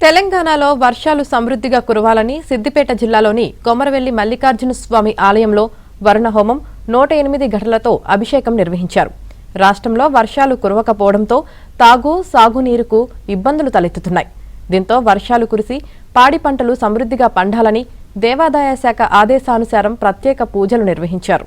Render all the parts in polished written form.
తెలంగాణలో వర్షాలు సమృద్ధిగా కురవాలని సిద్దిపేట జిల్లాలోని కొమరవెల్లి మల్లికార్జున స్వామి ఆలయంలో వరుణ హోమం 108 ఘటలతో అభిషేకం నిర్వహించారు. రాష్ట్రంలో వర్షాలు కురవకపోవడంతో తాగు సాగునీరుకు ఇబ్బందులు తలెత్తుతున్నాయి. దీంతో వర్షాలు కురిసి పాడి పంటలు సమృద్ధిగా పండాలని దేవాదాయ శాఖ ఆదేశానుసారం ప్రత్యేక పూజలు నిర్వహించారు.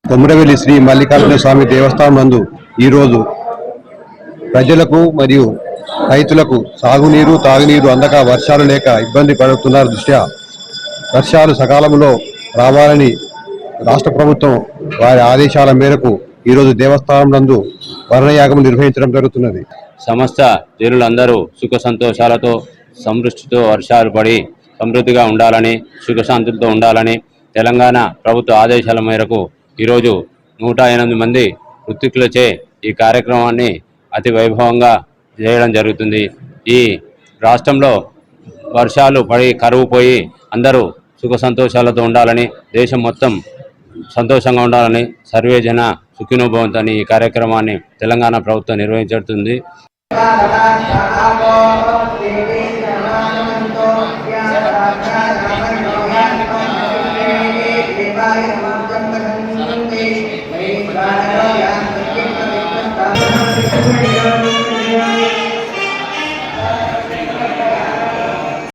కొమరవెల్లి శ్రీ మల్లికార్జున స్వామి దేవస్థానం నందు ఈరోజు ప్రజలకు మరియు రైతులకు సాగునీరు తాగునీరు అందక వర్షాలు లేక ఇబ్బంది పడుతున్నారు. దృష్ట్యా వర్షాలు సకాలంలో రావాలని రాష్ట్ర ప్రభుత్వం వారి ఆదేశాల మేరకు ఈరోజు దేవస్థానం నందు వర్ణయాగం నిర్వహించడం జరుగుతున్నది. సమస్త జనులందరూ సుఖ సంతోషాలతో సమృష్టితో వర్షాలు పడి సమృద్ధిగా ఉండాలని సుఖశాంతులతో ఉండాలని తెలంగాణ ప్రభుత్వ ఆదేశాల మేరకు ఈరోజు 108 మంది వృత్తికులచే ఈ కార్యక్రమాన్ని అతి వైభవంగా చేయడం జరుగుతుంది. ఈ రాష్ట్రంలో వర్షాలు పడి కరువు పోయి అందరూ సుఖ సంతోషాలతో ఉండాలని దేశం మొత్తం సంతోషంగా ఉండాలని సర్వే జన సుఖినో భవంతు అని ఈ కార్యక్రమాన్ని తెలంగాణ ప్రభుత్వం నిర్వహించుతుంది. Thank you.